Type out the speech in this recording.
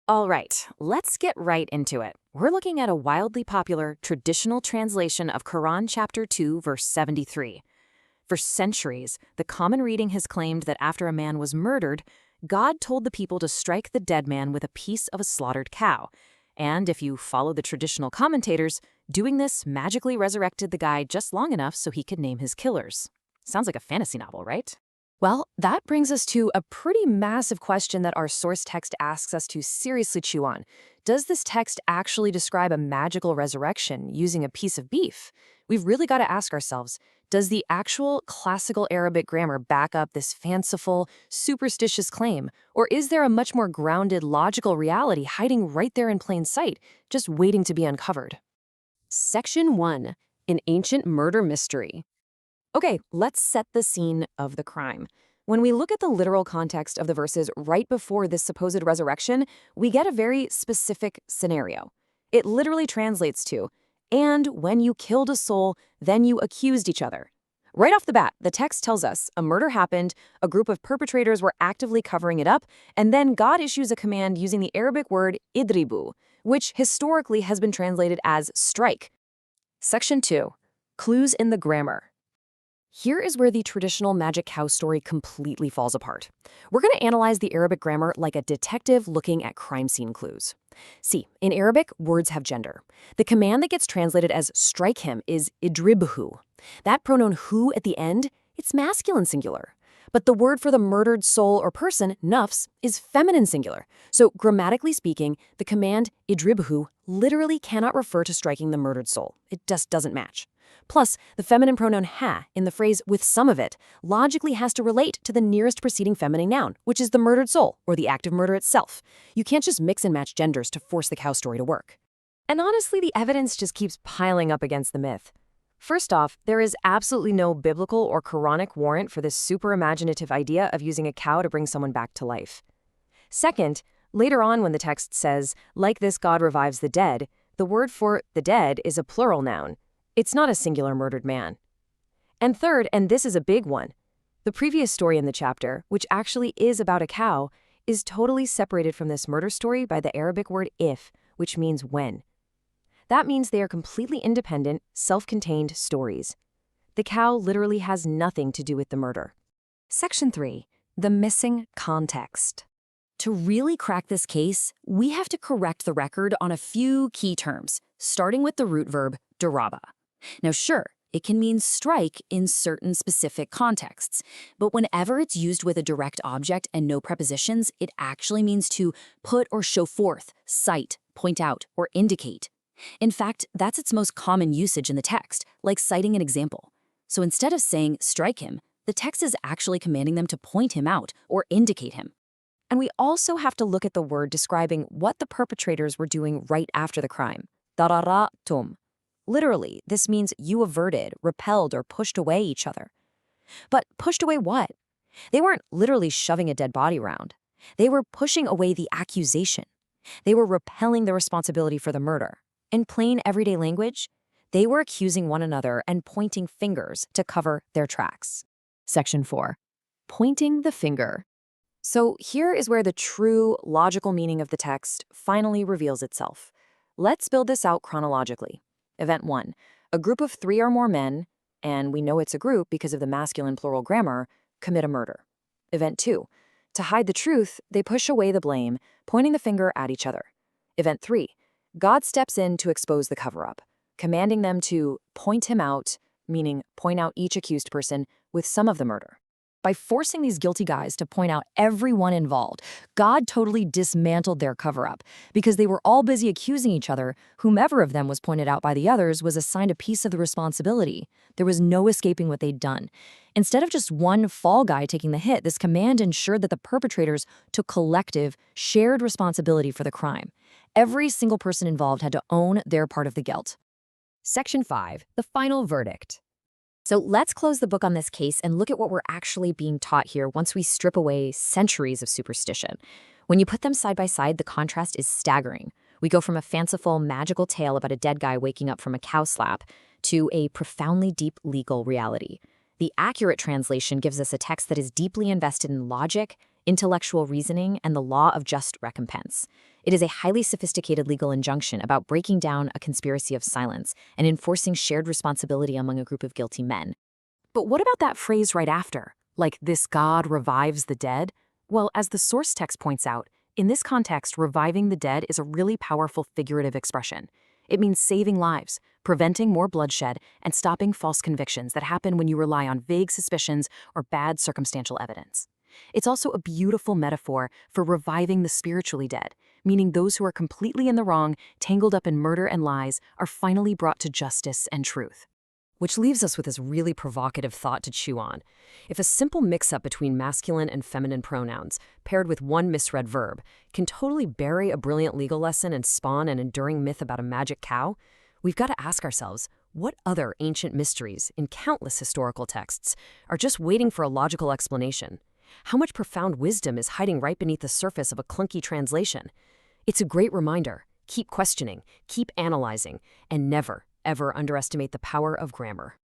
All right, let's get right into it. We're looking at a wildly popular traditional translation of Quran chapter 2, verse 73. For centuries, the common reading has claimed that after a man was murdered, God told the people to strike the dead man with a piece of a slaughtered cow. And if you follow the traditional commentators, doing this magically resurrected the guy just long enough so he could name his killers. Sounds like a fantasy novel, right? Well, that brings us to a pretty massive question that our source text asks us to seriously chew on. Does this text actually describe a magical resurrection using a piece of beef? We've really got to ask ourselves, does the actual classical Arabic grammar back up this fanciful, superstitious claim? Or is there a much more grounded, logical reality hiding right there in plain sight, just waiting to be uncovered? Section 1. An Ancient Murder Mystery. Okay, let's set the scene of the crime. When we look at the literal context of the verses right before this supposed resurrection, we get a very specific scenario. It literally translates to, "And when you killed a soul, then you accused each other." Right off the bat, the text tells us a murder happened, a group of perpetrators were actively covering it up, and then God issues a command using the Arabic word idribuhu, which historically has been translated as strike. Section 2. Clues in the grammar. Here is where the traditional magic cow story completely falls apart. We're going to analyze the Arabic grammar like a detective looking at crime scene clues. See, in Arabic, words have gender. The command that gets translated as strike him is idribuhu. That pronoun hu at the end, it's masculine singular. But the word for the murdered soul or person, nafs, is feminine singular. So grammatically speaking, the command idribuhu literally cannot refer to striking the murdered soul. It just doesn't match. Plus, the feminine pronoun ha in the phrase with some of it logically has to relate to the nearest preceding feminine noun, which is the murdered soul or the act of murder itself. You can't just mix and match genders to force the cow story to work. And honestly, the evidence just keeps piling up against the myth. First off, there is absolutely no biblical or Quranic warrant for this super imaginative idea of using a cow to bring someone back to life. Second, later on when the text says, "Like this God revives the dead," the word for the dead is a plural noun. It's not a singular murdered man. And third, and this is a big one, the previous story in the chapter, which actually is about a cow, is totally separated from this murder story by the Arabic word if, which means when. That means they are completely independent, self-contained stories. The cow literally has nothing to do with the murder. Section 3. The missing context. To really crack this case, we have to correct the record on a few key terms, starting with the root verb daraba. Now sure, it can mean strike in certain specific contexts, but whenever it's used with a direct object and no prepositions, it actually means to put or show forth, cite, point out, or indicate. In fact, that's its most common usage in the text, like citing an example. So instead of saying strike him, the text is actually commanding them to point him out or indicate him. And we also have to look at the word describing what the perpetrators were doing right after the crime, dararatum. Literally, this means you averted, repelled, or pushed away each other. But pushed away what? They weren't literally shoving a dead body around. They were pushing away the accusation. They were repelling the responsibility for the murder. In plain everyday language, they were accusing one another and pointing fingers to cover their tracks. Section 4. Pointing the finger. So here is where the true logical meaning of the text finally reveals itself. Let's build this out chronologically. Event 1. A group of 3 or more men, and we know it's a group because of the masculine plural grammar, commit a murder. Event 2. To hide the truth, they push away the blame, pointing the finger at each other. Event 3. God steps in to expose the cover-up, commanding them to point him out, meaning point out each accused person with some of the murder. By forcing these guilty guys to point out everyone involved, God totally dismantled their cover-up. Because they were all busy accusing each other, whomever of them was pointed out by the others was assigned a piece of the responsibility. There was no escaping what they'd done. Instead of just one fall guy taking the hit, this command ensured that the perpetrators took collective, shared responsibility for the crime. Every single person involved had to own their part of the guilt. Section 5. The final verdict. So let's close the book on this case and look at what we're actually being taught here once we strip away centuries of superstition. When you put them side by side, the contrast is staggering. We go from a fanciful, magical tale about a dead guy waking up from a cow slap to a profoundly deep legal reality. The accurate translation gives us a text that is deeply invested in logic, intellectual reasoning, and the law of just recompense. It is a highly sophisticated legal injunction about breaking down a conspiracy of silence and enforcing shared responsibility among a group of guilty men. But what about that phrase right after? Like, this God revives the dead? Well, as the source text points out, in this context, reviving the dead is a really powerful figurative expression. It means saving lives, preventing more bloodshed, and stopping false convictions that happen when you rely on vague suspicions or bad circumstantial evidence. It's also a beautiful metaphor for reviving the spiritually dead, meaning those who are completely in the wrong, tangled up in murder and lies, are finally brought to justice and truth. Which leaves us with this really provocative thought to chew on. If a simple mix-up between masculine and feminine pronouns, paired with one misread verb, can totally bury a brilliant legal lesson and spawn an enduring myth about a magic cow, we've got to ask ourselves, what other ancient mysteries in countless historical texts are just waiting for a logical explanation? How much profound wisdom is hiding right beneath the surface of a clunky translation? It's a great reminder. Keep questioning, keep analyzing, and never, ever underestimate the power of grammar.